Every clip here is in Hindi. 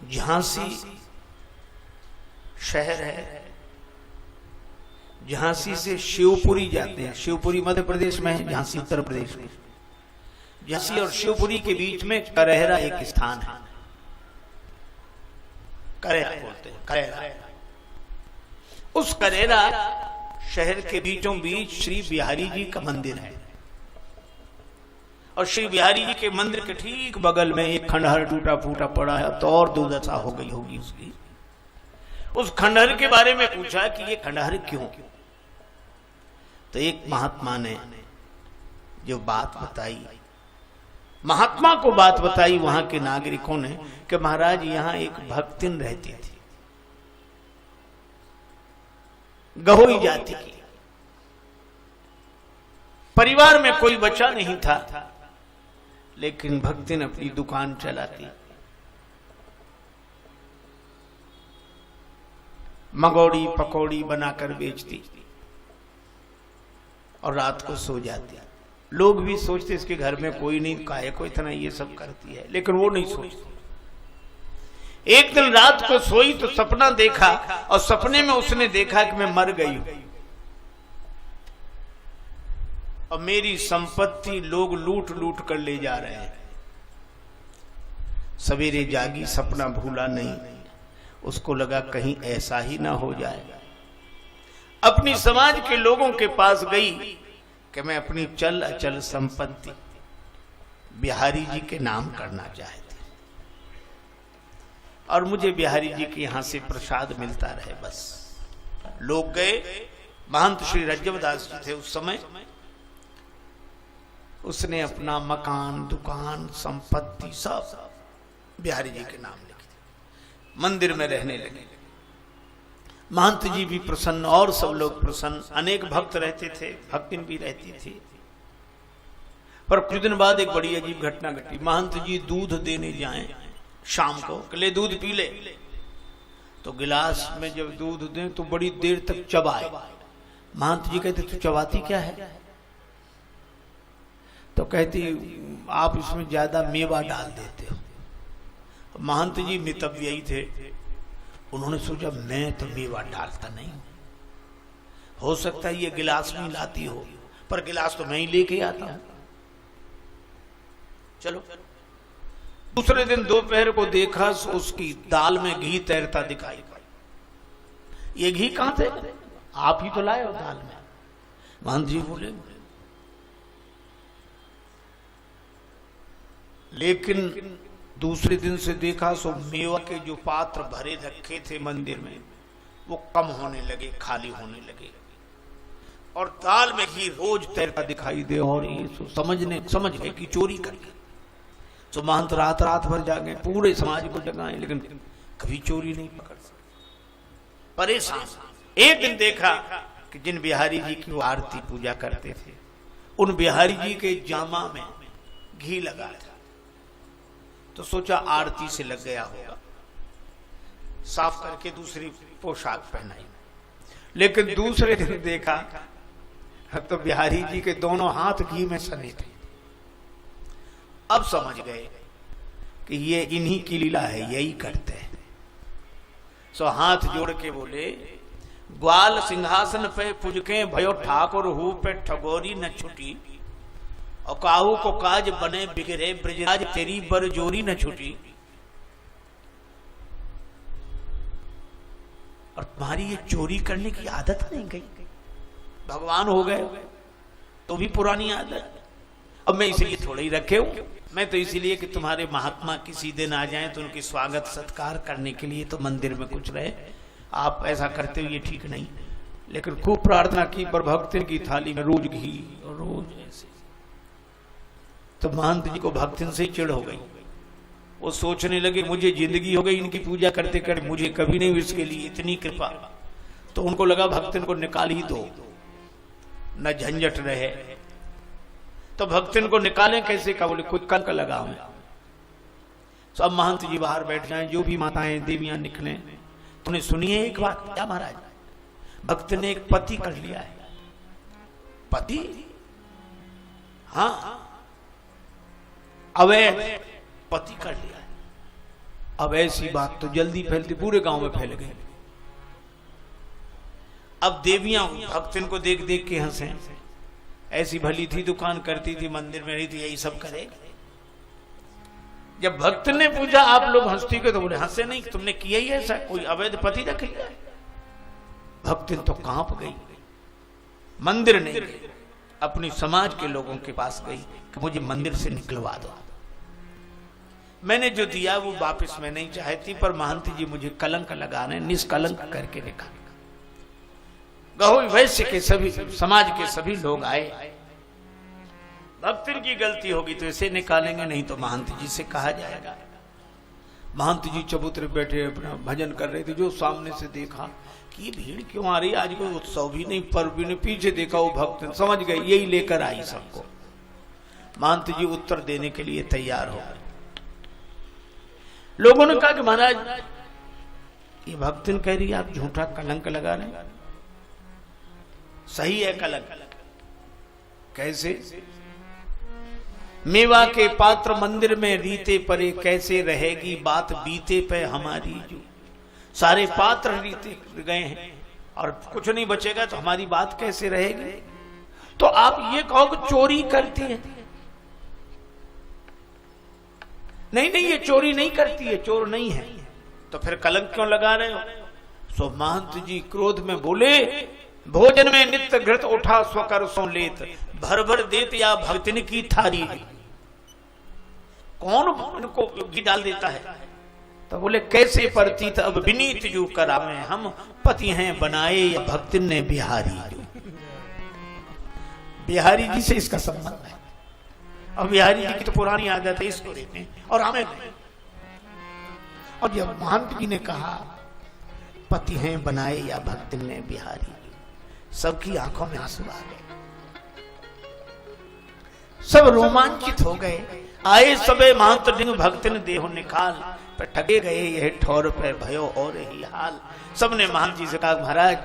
झांसी शहर है, झांसी से शिवपुरी जाते हैं। शिवपुरी मध्य प्रदेश में है, झांसी उत्तर प्रदेश में। झांसी और शिवपुरी के बीच में करहरा एक स्थान है, करहरा बोलते हैं, करहरा। उस करहरा शहर के बीचों बीच श्री बिहारी जी का मंदिर है, और श्री बिहारी जी के मंदिर के ठीक बगल में एक खंडहर टूटा फूटा पड़ा है, तो और दुर्दशा हो गई होगी उसकी। उस खंडहर के बारे में पूछा कि ये खंडहर क्यों? तो एक महात्मा ने जो बात बताई, महात्मा को बात बताई वहां के नागरिकों ने, कि महाराज यहां एक भक्तिन रहती थी, गहोई जाति की, परिवार में कोई बच्चा नहीं था, लेकिन भक्तिन अपनी दुकान चलाती, मंगोड़ी पकौड़ी बनाकर बेचती और रात को सो जाती। लोग भी सोचते इसके घर में कोई नहीं, काहे को इतना ये सब करती है, लेकिन वो नहीं सोचती। एक दिन रात को सोई तो सपना देखा, और सपने में उसने देखा कि मैं मर गई हूं और मेरी संपत्ति लोग लूट लूट कर ले जा रहे हैं। सवेरे जागी, सपना भूला नहीं, उसको लगा कहीं ऐसा ही ना हो जाए। अपनी समाज के लोगों के पास गई कि मैं अपनी चल अचल संपत्ति बिहारी जी के नाम करना चाहती, और मुझे बिहारी जी के यहां से प्रसाद मिलता रहे बस। लोग गए, महंत श्री रज्जवदास जी थे उस समय, उसने अपना मकान दुकान संपत्ति सब बिहारी जी के नाम लिखी, मंदिर में रहने लगे। महंत जी भी प्रसन्न और सब लोग प्रसन्न, अनेक भक्त रहते थे, भक्तिन भी रहती थी। पर कुछ दिन बाद एक बड़ी अजीब घटना घटी। महंत जी दूध देने जाएं शाम को, ले दूध पी ले, तो गिलास में जब दूध दें तो बड़ी देर तक चबाए। महंत जी कहते तू चबाती क्या है? तो कहती आप इसमें ज्यादा मेवा डाल देते हो। महंत जी मितव्ययी थे, उन्होंने सोचा मैं तो मेवा डालता नहीं, हो सकता है ये गिलास में लाती हो, पर गिलास तो मैं ही लेके आता हूं। चलो, दूसरे दिन दोपहर को देखा उसकी दाल में घी तैरता दिखाई। ये घी कहां से? आप ही तो लाए हो दाल में। महंत जी बोले, लेकिन दूसरे दिन से देखा सो मेवा के जो पात्र भरे रखे थे मंदिर में वो कम होने लगे, खाली होने लगे, और दाल में घी रोज तैरता दिखाई दे। और ये समझ गए कि चोरी करके। तो महंत रात भर जागे, पूरे समाज को जगाए, लेकिन कभी चोरी नहीं पकड़ सके, परेशान। एक दिन देखा कि जिन बिहारी जी की वो आरती पूजा करते थे, उन बिहारी जी के जामा में घी लगा था, तो सोचा आरती से लग गया होगा, साफ करके दूसरी पोशाक पहनाई। लेकिन दूसरे दिन देखा तो बिहारी जी के दोनों हाथ घी में सने थे। अब समझ गए कि ये इन्हीं की लीला है, यही करते हैं। सो हाथ जोड़ के बोले, ग्वाल सिंहासन पे पुजके भयो ठाकुर हूं पे ठगोरी न छुटी, और काहू को काज बने बिगड़े ब्रजराज तेरी बरजोरी न छुटी। और तुम्हारी ये चोरी करने की आदत नहीं गई, भगवान हो गए तो भी पुरानी आदत। अब मैं इसलिए थोड़ा ही रखे हूं, मैं तो इसीलिए कि तुम्हारे महात्मा किसी दिन आ जाएं तो उनकी स्वागत सत्कार करने के लिए तो मंदिर में कुछ रहे। आप ऐसा करते हो ये ठीक नहीं। लेकिन खूब प्रार्थना की, पर भक्ति की थाली में रोज घी और रोज ऐसे। तो महंत जी को भक्तिन से ही चिढ़ हो गई। वो सोचने लगे मुझे जिंदगी हो गई इनकी पूजा करते करते, मुझे कभी नहीं इसके लिए इतनी कृपा। तो उनको लगा भक्तिन को निकाल ही दो, न झंझट रहे। तो भक्तिन को निकालें कैसे का? बोले खुद कल का लगा मैं। तो अब महंत जी बाहर बैठ जाएं, जो भी माताएं देवियां निकले। तुमने सुनिए एक बात? क्या महाराज? भक्त ने एक पति कर लिया है। पति? हाँ, अवैध पति कर लिया है। अब ऐसी बात तो जल्दी फैलती, पूरे गांव में फैल गई। अब देवियां भक्तिन को देख देख के हंसे, ऐसी भली थी, दुकान करती थी, मंदिर में रही थी, यही सब करे। जब भक्त ने पूछा आप लोग हंसती क्यों, तो बोले हंसे नहीं, तुमने किया ही ऐसा, कोई अवैध पति रख लिया। भक्तिन तो कांप गई, मंदिर नहीं गई, अपनी समाज के लोगों के पास गई कि मुझे मंदिर से निकलवा दो, मैंने जो दिया वो वापस मैं नहीं चाहती, पर महंत जी मुझे कलंक लगाने, निष्कलंक करके दिखा। गहो वैश्य के सभी समाज के सभी लोग आए, भक्तिन की गलती होगी तो इसे निकालेंगे, नहीं तो महंत जी से कहा जाएगा। महंत जी चबूतरे बैठे अपना भजन कर रहे थे, जो सामने से देखा कि ये भीड़ क्यों आ रही, आज कोई उत्सव भी नहीं, पर्व भी नहीं, पीछे देखा वो भक्त समझ गए यही लेकर आई सबको। महंत जी उत्तर देने के लिए तैयार हो गए। लोगों ने कहा कि महाराज ये भक्तिन कह रही है आप झूठा कलंक लगा रहे हैं, सही है कलंक। कैसे? मेवा के पात्र मंदिर में रीते परे, कैसे रहेगी बात बीते पे हमारी, जो सारे पात्र रीते गए हैं और कुछ नहीं बचेगा तो हमारी बात कैसे रहेगी। तो आप ये कहो कि चोरी करती है, नहीं नहीं ये चोरी नहीं करती है, चोर नहीं है, तो फिर कलंक क्यों लगा रहे हो। सो महंत जी क्रोध में बोले, भोजन में नित्य घृत उठा स्वकर सो लेत, भर भर देत या भक्तिन की थारी। कौन उनको घी डाल देता है। तो बोले कैसे परतीत अब विनीत जो करावे, हम पति हैं बनाए या भक्तिन ने बिहारी। बिहारी जी से इसका संबंध है, और बिहारी जी की तो पुरानी आदत है इसको देते हैं और हमें। और जब महंत जी ने कहा पति हैं बनाए या भक्तिन ने बिहारी, सबकी आंखों में आंसू आ गए, सब रोमांचित हो गए। आए सबे महंत डिंग भक्तिन देहो निकाल, पर ठगे गए यह ठौर पे भयो और ही हाल। सबने महंत जी से कहा महाराज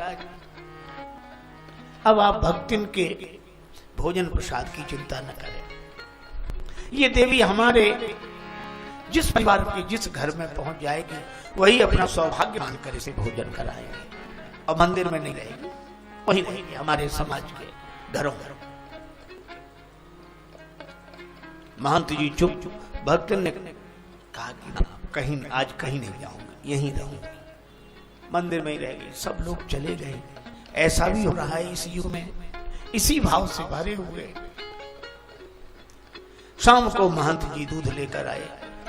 अब आप भक्तिन के भोजन प्रसाद की चिंता न करें, ये देवी हमारे जिस परिवार के जिस घर में पहुंच जाएगी वही अपना सौभाग्य मानकर इसे भोजन कराएंगे, और मंदिर में नहीं रहेगी, वही रहेंगे हमारे समाज के घरों में। महंत जी चुप। भक्त ने कहा कि कहीं आज कहीं नहीं जाऊंगा, यहीं रहूंगी, मंदिर में ही रहेगी। सब लोग चले गए। ऐसा भी हो रहा है इस युग में, इसी भाव से भरे हुए। शाम को महंत जी दूध लेकर आए।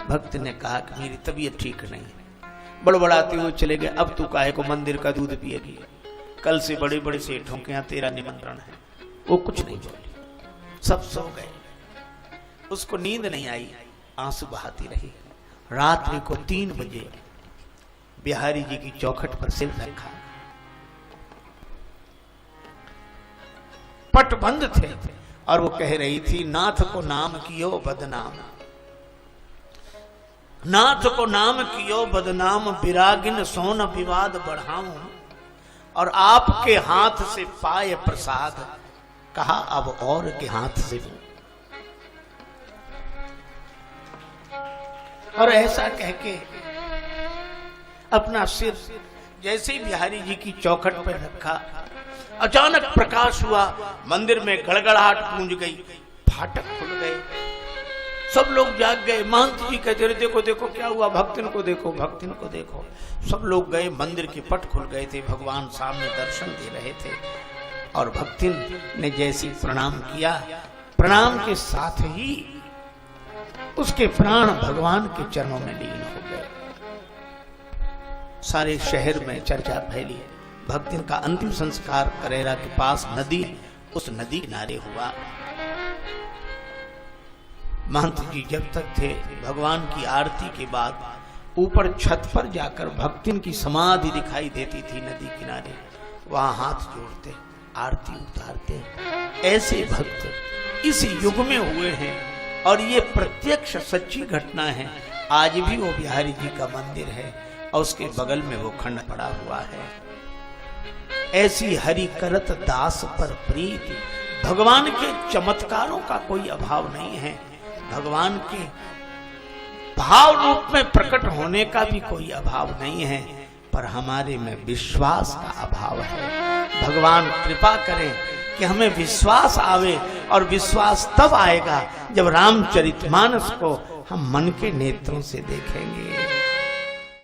भक्त ने कहा कि मेरी तबीयत ठीक नहीं है, बड़बड़ाते हुए चले गए। अब तू काहे को मंदिर का दूध पिएगी, कल से बड़े बड़े सेठों के यहाँ तेरा निमंत्रण है। वो कुछ नहीं बोली, सब सो गए। उसको नींद नहीं आई, आंसू बहाती रही। रात्रि को 3 बजे बिहारी जी की चौखट पर सिर रखा, पट बंद थे, और वो कह रही थी नाथ को नाम कियो बदनाम, नाथ को नाम कियो बदनाम, विरागिन सोन विवाद बढ़ाऊं, और आपके हाथ से पाए प्रसाद, कहा अब और के हाथ से दूं। और ऐसा कह के अपना सिर जैसे ही बिहारी जी की चौखट पर रखा, अचानक प्रकाश हुआ, मंदिर में गड़गड़ाहट गूंज गई, फाटक खुल गए, सब लोग जाग गए। महंत जी कहते रहे देखो देखो क्या हुआ, भक्तिन को देखो, भक्तिन को देखो। सब लोग गए, मंदिर के पट खुल गए थे, भगवान सामने दर्शन दे रहे थे। और भक्तिन ने जैसी प्रणाम किया, प्रणाम के साथ ही उसके प्राण भगवान के चरणों में लीन हो गए। सारे शहर में चर्चा फैली। भक्तिन का अंतिम संस्कार करेरा के पास नदी, उस नदी किनारे हुआ। महंत जी जब तक थे, भगवान की आरती के बाद ऊपर छत पर जाकर भक्तिन की समाधि दिखाई देती थी नदी किनारे, वहां हाथ जोड़ते आरती उतारते। ऐसे भक्त इस युग में हुए हैं, और ये प्रत्यक्ष सच्ची घटना है। आज भी वो बिहारी जी का मंदिर है और उसके बगल में वो खंड पड़ा हुआ है। ऐसी हरि करत दास पर प्रीति, भगवान के चमत्कारों का कोई अभाव नहीं है। भगवान के भाव रूप में प्रकट होने का भी कोई अभाव नहीं है, पर हमारे में विश्वास का अभाव है। भगवान कृपा करें कि हमें विश्वास आवे, और विश्वास तब आएगा जब रामचरितमानस को हम मन के नेत्रों से देखेंगे।